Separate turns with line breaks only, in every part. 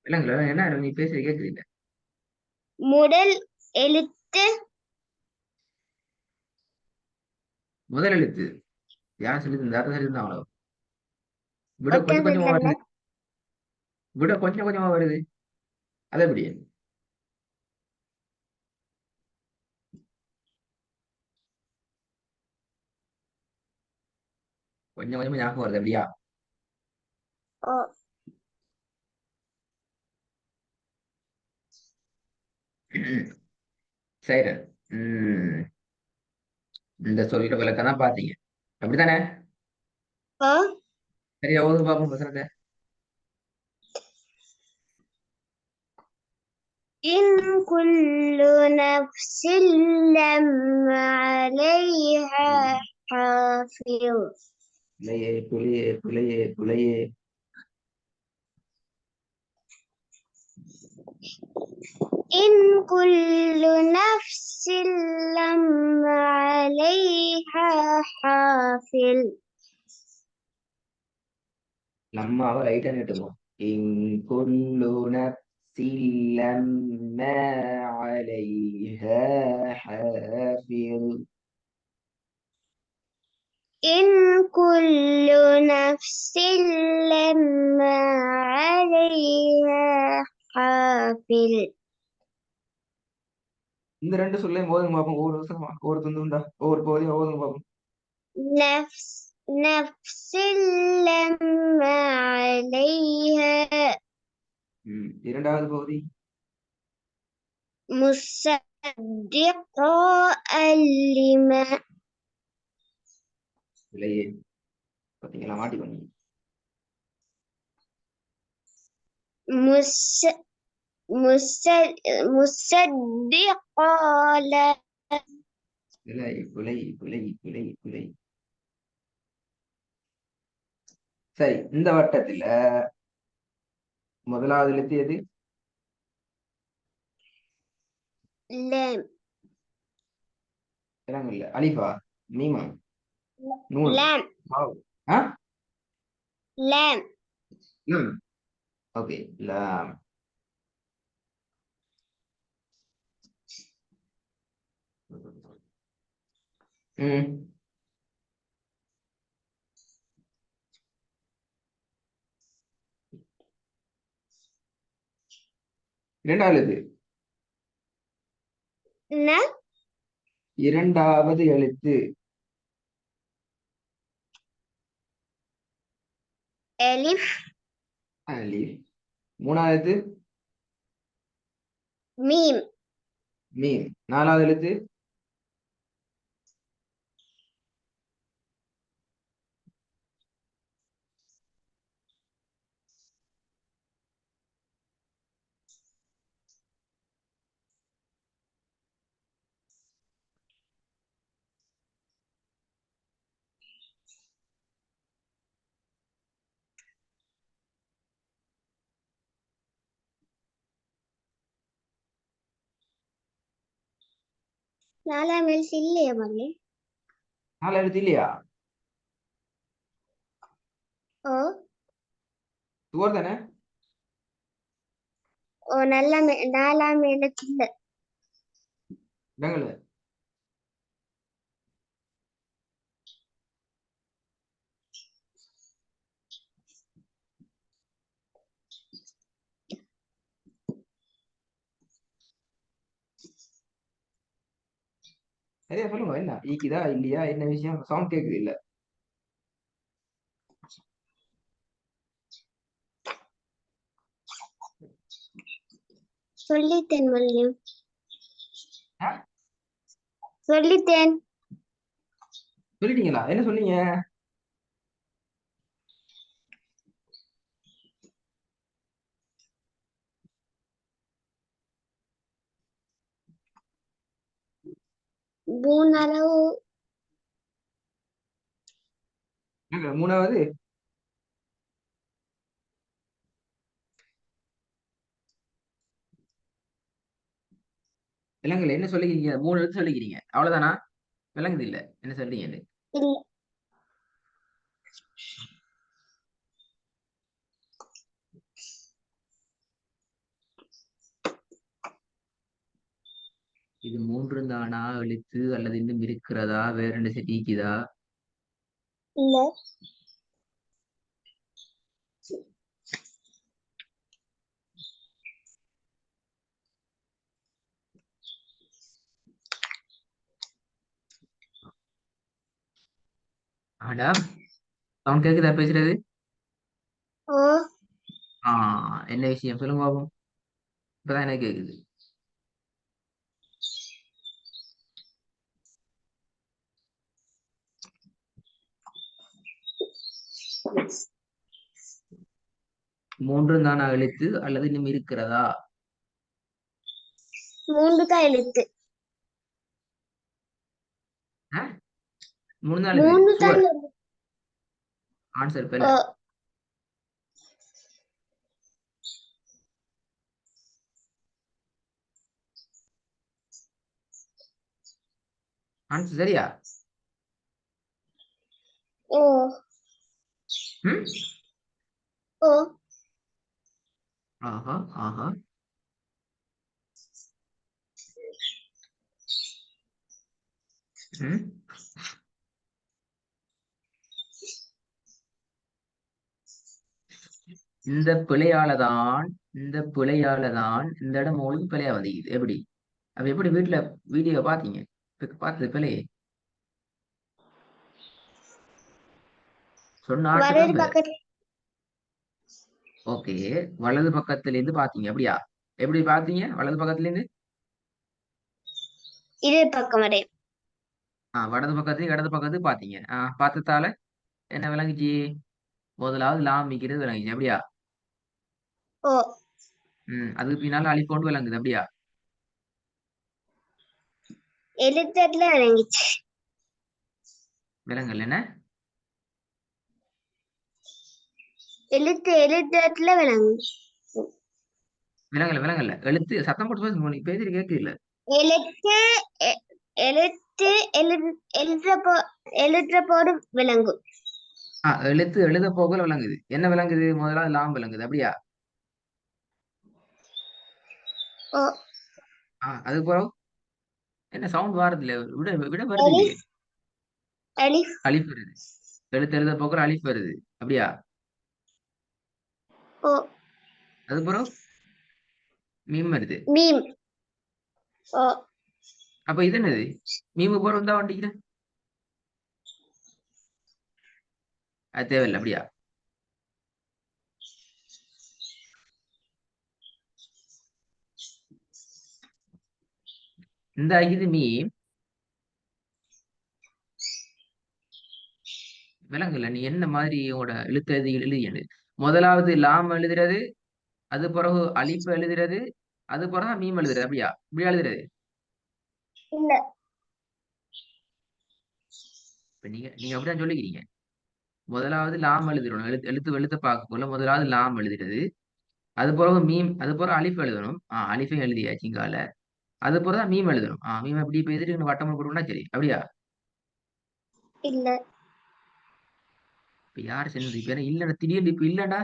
இல்லைங்களா என்ன நீ பேசுறது கேக்குது இல்ல.
முதல் எழுத்து
முதல் எழுத்து யார் சொல்லி தந்தா சொல்லி இருந்தா அவ்வளோ. விட கொஞ்சம்
ஒருத்தன்
கொஞ்சமா
சொல்லுங்க.
வருது. விட கொஞ்சம் கொஞ்சமா வருது. அது எப்படி? கொஞ்சம் கொஞ்சமா ஞாபகம் வருது அப்படியா?
ஓ.
சரி. உம் இந்த சொல்ற விளக்கம் தான் பாத்தீங்க அப்படித்தானே?
ஓ.
சரியா ஓது பாப்போம் வசனத்தை.
إن كل نفس لما عليها حافظ.
பிள்ளையே புளியே புளியே புளியே.
إن كل نفس لما عليها حافظ.
நம்மாவை ரைட்டா நிட்டுவோம். இங்குள்ளு நஃப்ஸில்லம்மா அலைஹா ஹாஃபில்.
إن كل نفس لما عليها حافظ.
இந்த ரெண்டு சொல்லையும் ஓதுங்க பார்ப்போம். ஒவ்வொரு வருஷமா ஒவ்வொரு துண்டு உண்டா ஒவ்வொரு பகுதியும் ஓதுங்க பார்ப்போம்.
نفس لما عليها.
இரண்டாவது பகுதி.
مصدقا لما.
இல்லையே பார்த்தீங்களா மாட்டி பண்ணி.
مس مصدقا لا.
பிழை பிழை பிழை பிழை பிழை. சரி இந்த வட்டத்துல முதலாவது எழுத்து எது?
لام.
இல்ல அலிஃபா மீமா நூன்
لام.
வாவ். ஆ
لام.
லாம். ஓகே லாம். ம் இரண்டாவது எழுத்து.
ن.
இரண்டாவது எழுத்து.
ألف.
அலிஃப். மூணாவது எழுத்து
ميم.
மீம். நாலாவது எழுத்து
நாலாம் எழுத்து இல்லையா மகளே?
நாலு எழுத்து இல்லையா?
ஓ.
சுவர் தானே?
ஓ நல்ல நாலாம் எழுத்து இல்ல.
இடங்கள சரியா சொல்லுங்க. என்ன ஈக்குதா இல்லையா? என்ன விஷயம்? சவுண்ட் கேக்குது இல்ல?
சொல்லிட்டேன் மல்லியம்.
ஆ?
சொல்லிட்டேன்.
சொல்லிட்டீங்களா? என்ன சொன்னீங்க?
பூனளவு.
இல்ல, மூணாவது விலங்குல என்ன சொல்லிக்கிறீங்க? மூணு எழுத்து சொல்லிக்கிறீங்க அவ்வளவுதானா? விளங்குது இல்ல என்ன சொல்றீங்க?
இல்ல.
இது மூன்று தானா எழுத்து அல்லது இன்னும் இருக்கிறதா வேற ரெண்டு செட் ஈக்குதா?
இல்ல.
ஆடா அவன் கேக்குதா பேசுறது?
ஓ.
என்ன விஷயம் சொல்லுங்க பாப்போம். இப்பதான் எனக்கு கேக்குது. மூன்று தானா எழுத்து அல்லது இன்னும் இருக்கிறதா?
மூன்று தான் எழுத்து.
ஆ? மூணு தான் எழுத்து
மூணு தான்
சுவர்.
எழுத்து.
ஆன்சர்
ஓ.
பெல. ஆன்சர் சரியா?
ஓ.
ம்.
ஓ.
ஆஹா ஆஹா. ம். இந்த பிழையாலதான் இந்த இடம் உங்களுக்கு பிழையா வந்தீங்க எப்படி? அப்ப எப்படி வீட்டுல வீடியோ பாத்தீங்க? பார்த்தது பிழையே சொன்ன ஆட்டு
வலது
தான் பிழை.
பக்கத்து.
ஓகே. வலது பக்கத்துல இருந்து பாத்தீங்க அப்படியா? எப்படி பாத்தீங்க வலது பக்கத்துல இருந்து?
இடது பக்கம் வரை.
வடது பக்கத்துலயும் இடது பக்கத்துக்கு பாத்தீங்க. பார்த்ததால என்ன விளங்குச்சு? முதலாவது லாம் மிக்கிறது விளங்குச்சு அப்படியா?
ஓ.
அதுக்கு பின்னால அழிப்போண்டு விளங்குது அப்படியா?
எழுத்துல விளங்கிச்சு.
விலங்கல் என்ன?
எழுத்துல விளங்கு.
விலங்கல்ல எழுத்து சத்தம் போட்டு பேசுங்க. நீ பேசிட்டு கேட்கு இல்ல.
எழுத்து எழுத்து எழுதுற போது விளங்கும்.
எழுத்து எழுத போகல விளங்குது. என்ன விளங்குது? முதலாவது லாம் விளங்குது அப்படியா?
ஓ.
அதுக்கு பிறகு என்ன சவுண்ட் வாரது இல்ல? விட விட வருது இல்லையே.
அலிஃப். அலிஃப்.
அலிஃப் வருது. எழுத்து எழுத போகல அலிஃப் வருது அப்படியா?
ஓ.
அதுக்கு பிறகு மீம் வருது.
மீம். ஓ.
அப்ப இது என்னது? மீமு போற வந்தா வண்டிக்கிறேன். அது தேவையில்லை அப்படியா? இந்த இது மீம் விலங்குல நீ என்ன மாதிரி உங்களோட எழுத்து எழுதியது? முதலாவது லாம் எழுதுறது, அது பிறகு அலிப்பு எழுதுறது, அது பிறகு மீம் எழுதுறது அப்படியா? இப்படி எழுதுறது.
இல்ல.
இப்ப நீங்க நீங்க அப்படிதான் சொல்லிக்கிறீங்க. முதலாவது லாம் எழுதிடணும். எழுத்து எழுத்த பார்க்க போல முதலாவது லாம் எழுதுறது, அது பிறகு மீம், அது பிறகு அலிஃப் எழுதணும். அலிஃபையும் எழுதியாச்சு இங்கால. அது பிறகு தான் மீம் எழுதணும். மீம் எப்படி இப்ப எழுதிட்டு வட்டம் போட்டுனா சரி அப்படியா?
இல்ல.
இப்ப யார் சொன்னது? இப்ப என்ன இல்லைன்னா திடீர்னு இப்ப இல்லைன்னா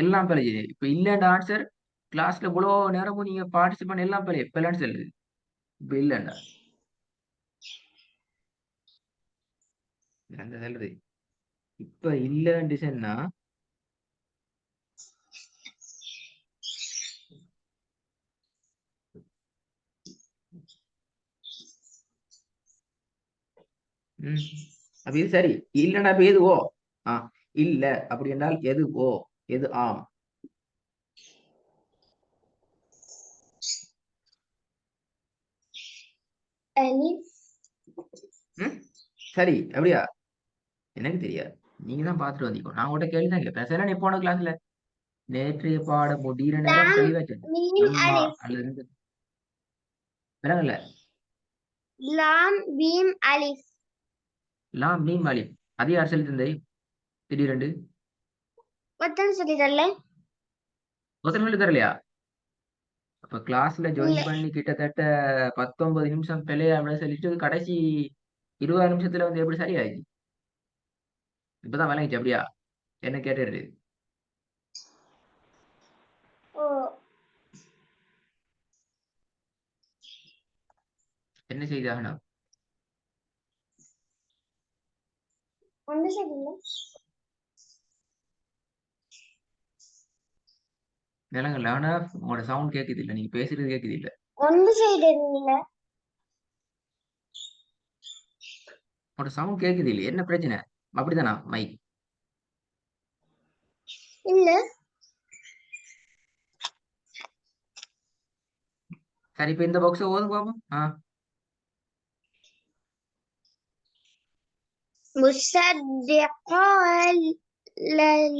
எல்லாம் பிழைச்சு. இப்ப இல்லைன்னா ஆன்சர் கிளாஸ்ல இவ்வளவு நேரமும் நீங்க பார்ட்டிசிபேட் எல்லாம் பிழை பிள்ளைன்னு சொல்லுது. இப்ப இல்லைண்டா அந்த சொல்றது. இப்ப இல்லைன்னு சொன்னா ம் அப்ப இது சரி. இல்லைன்னா இப்ப எது ஓ? ஆ இல்ல அப்படி என்றால் எது ஓ? எது ஆம்?
அலிஃப்.
ம் சரி அப்படியா? எனக்கு தெரியாது. நீங்க தான் பார்த்துட்டு வந்தீங்க. நான் உங்கள்கிட்ட கேள்விதான் கேட்பேன். சரி நீ போன கிளாஸ்ல நேற்றைய பாடம் முடிகிற நேரம்
லாம்
தெளிவா சொன்னேன்.
மீம்
அம்மா
அலிஃப்.
அல்லது விலங்கல்ல.
லாம் மீம் அலிஃப்.
லாம் மீம் அலிப். அது யார் சொல்லி தந்தை திடீரெண்டு?
ஒருத்தன் சொல்லி தரல.
ஒருத்தர் சொல்லி தரலையா? அப்ப கிளாஸ்ல
இல்ல.
ஜாயின் பண்ணி கிட்டத்தட்ட 19 நிமிஷம் பிள்ளைய அப்படின்னு சொல்லிட்டு கடைசி 20 நிமிஷத்துல வந்து எப்படி சரியாயிடுச்சு? இப்பதான் விளங்கிச்சு அப்படியா? என்ன கேட்டுரு.
ஓ.
என்ன செய்தாகணும்?
ஒன்றும் சரியில்ல.
விலங்கல்ல. ஆனா உங்களோட சவுண்ட் கேக்குது இல்ல, நீங்க பேசுறது கேக்குது இல்ல.
ஒன்றும் செய்யல.
உங்களோட சவுண்ட் கேக்குது இல்ல, என்ன பிரச்சனை? அப்படிதானா மைக்?
இல்ல.
சரி, இப்ப இந்த பாக்ஸை ஓதுங்க பாப்போம்.
مصدقا لم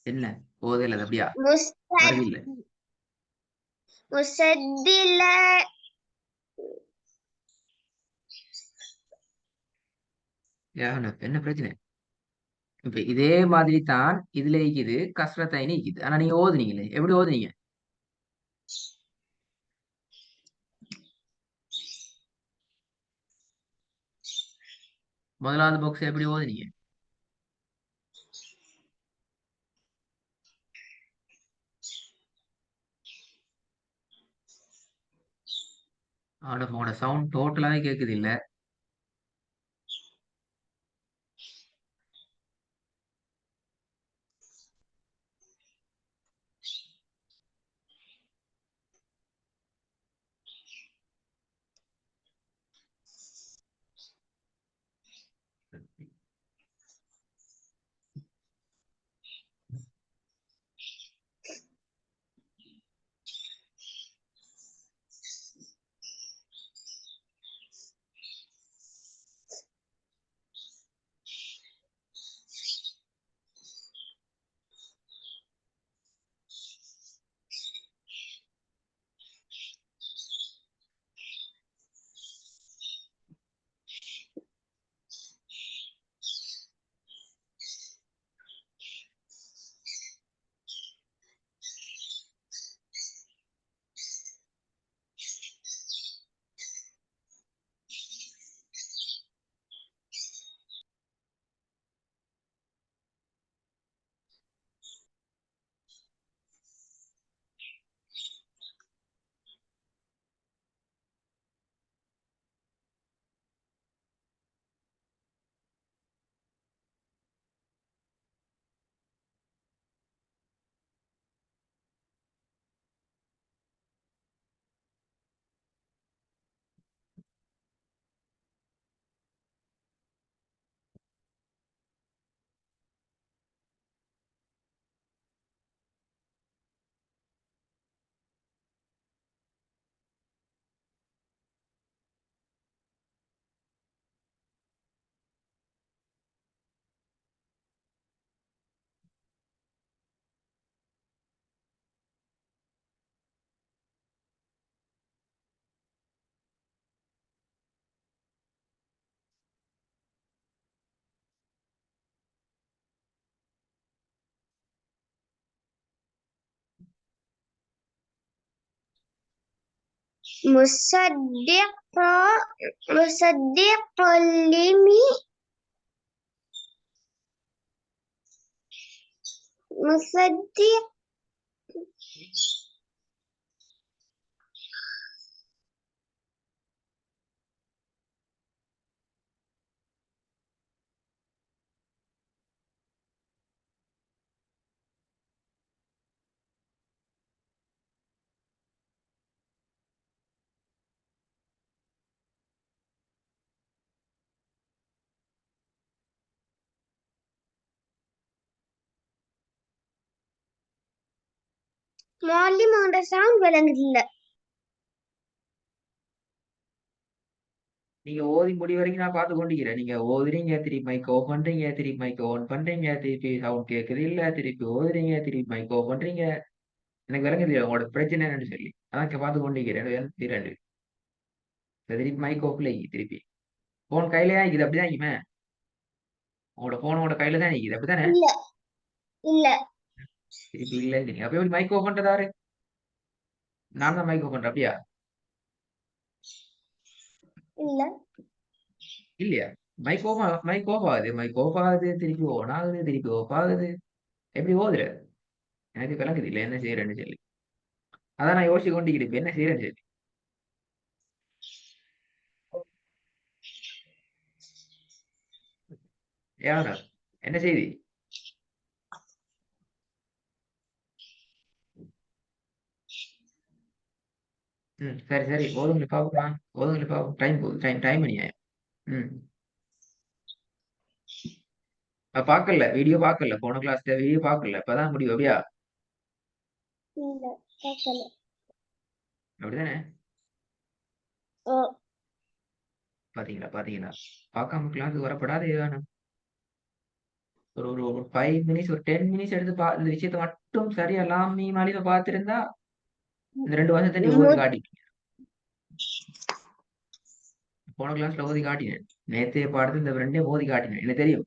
என்ன ஓதல அது அப்படியா
مصد
வருது இல்ல?
مصدلا
என்ன பிரச்சனை? இப்ப இதே மாதிரி தான் இதுல இருக்குது, கஸ்ரத்தைன்னு இருக்குது. ஆனா நீங்க ஓதுனீங்களே, எப்படி ஓதுனீங்க? முதலாவது பாக்ஸ் எப்படி ஓதுனீங்க? உங்களோட சவுண்ட் டோட்டலாவே கேக்குது இல்ல.
مصدقا لم مصدق معلم உங்களோட சவுண்ட் விளங்குது இல்ல.
நீங்க ஓதி முடி வரைக்கும் நான் பார்த்து கொண்டிருக்கிறேன். நீங்க ஓதுறீங்க, திருப்பி மைக் ஆஃப் பண்றீங்க, திருப்பி மைக் ஆன் பண்றீங்க, திருப்பி சவுண்ட் கேட்குது இல்ல, திருப்பி ஓதுறீங்க, திருப்பி மைக் ஆஃப் பண்றீங்க. எனக்கு விளங்குது இல்ல உங்களோட பிரச்சனை என்னன்னு சொல்லி. அதான் பார்த்து கொண்டிருக்கிறேன். இரண்டு திருப்பி மைக் ஆஃப்ல திருப்பி போன் கையில தான் இருக்குது. அப்படிதான் இருக்குமே. உங்களோட போன் உங்களோட கையில தான் இருக்குது. அப்படித்தானே?
இல்ல இல்ல
திருப்பி இல்ல, நீங்க அப்ப எப்படி மைக் ஆஃப் பண்றதாரு? நான் தான் மைக் ஆஃப் பண்றேன். அப்படியா?
இல்ல
இல்லையா? மைக் ஆஃப் ஆகுது, மைக் ஆஃப் ஆகுது, திருப்பி ஓன் ஆகுது, திருப்பி ஆஃப் ஆகுது. எப்படி ஓதுற? எனக்கு விளக்குது இல்ல என்ன செய்யறேன்னு சொல்லி. அதான் நான் யோசிச்சு கொண்டிருக்கிறேன் இப்ப என்ன செய்யறேன்னு சொல்லி. யாரா என்ன செய்தி? ம் சரி சரி ஓதுங்களை பாப்போம், ஓதுங்களை பாப்போம். டைம் போகுது, டைம் டைம் பண்ணியா? ம் பார்க்கல, வீடியோ பார்க்கல, போன கிளாஸ்ல வீடியோ பார்க்கல, இப்பதான் முடியும் அப்படியா?
இல்ல கேட்கல.
அப்படிதானே?
ஓ
பாத்தீங்களா பாத்தீங்களா? பார்க்காம கிளாஸுக்கு வரப்படாது ஏதானு. ஒரு ஒரு ஒரு 5 மினிட்ஸ், ஒரு 10 மினிட்ஸ் எடுத்து இந்த விஷயத்த மட்டும் சரியா லாமி மாலிமா பார்த்திருந்தா இந்த 2 வருஷத்தை நீ ஓதி
மு-
காட்டி. போன கிளாஸ்ல ஓதி காட்டினேன், நேத்தைய பாடத்து இந்த 2 ஓதி காட்டினேன், எனக்கு தெரியும்.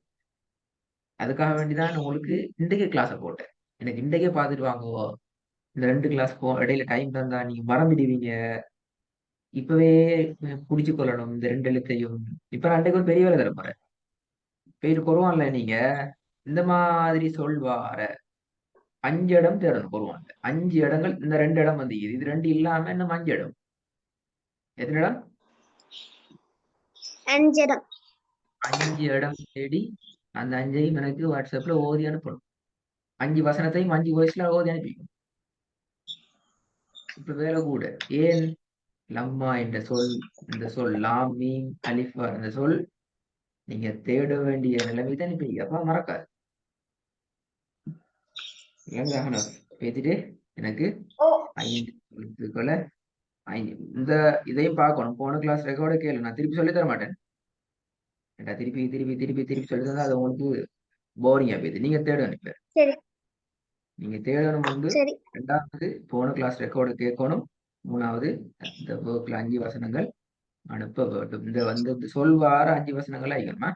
அதுக்காக வேண்டிதான் உங்களுக்கு இன்றைக்கு கிளாஸை போட்டேன். எனக்கு இன்றைக்கே பார்த்துட்டு வாங்குவோ, இந்த 2 கிளாஸ் இடையில டைம் தந்தா நீங்க மறந்துடுவீங்க. இப்பவே புடிச்சு கொள்ளணும் இந்த 2 எழுத்தையும். இப்ப நான் அன்றைக்கு ஒரு பெரிய வேலை தர போறேன். பேர் குருவான்ல நீங்க இந்த மாதிரி சொல்வார 5 இடம் தேடணும் குருவான்ல. 5 இடங்கள், இந்த 2 இடம் வந்து இது 2 இல்லாம இன்னும் 5 இடம். எத்தனை இடம்?
அஞ்சரம்
5 இடம் தேடி அந்த 5ஐயும் எனக்கு வாட்ஸ்அப்ல ஓதி அனுப்பணும். 5 வசனத்தையும் 5 வாய்ஸ்ல ஓதி அனுப்பிக்கணும். இப்ப வேலை கூட. ஏன்? லம்மா என்ற சொல், இந்த சொல் லாம் மீம் அலிஃபா இந்த சொல் நீங்க தேட வேண்டிய நிலைமை தான் இப்ப அப்பா மறக்காது. இளங்காக பேத்திட்டு எனக்கு
ஓ
5 எழுத்துக்களை இந்த இதையும் பார்க்கணும். போன கிளாஸ் ரெக்கார்டை கேளு, நான் திருப்பி சொல்லி தர மாட்டேன். ஏன்டா திருப்பி திருப்பி திருப்பி திருப்பி சொல்லி தந்தா அது உங்களுக்கு போரிங்கா போயிடுது. நீங்க தேடணும். இப்ப
சரி
நீங்க தேடணும் வந்து.
சரி
2வது போன கிளாஸ் ரெக்கார்டு கேட்கணும். 3வது இந்த புக்ல 5 வசனங்கள் அனுப்ப வேண்டும். இந்த வந்து சொல்வார 5 வசனங்கள் ஆகிக்கணுமா?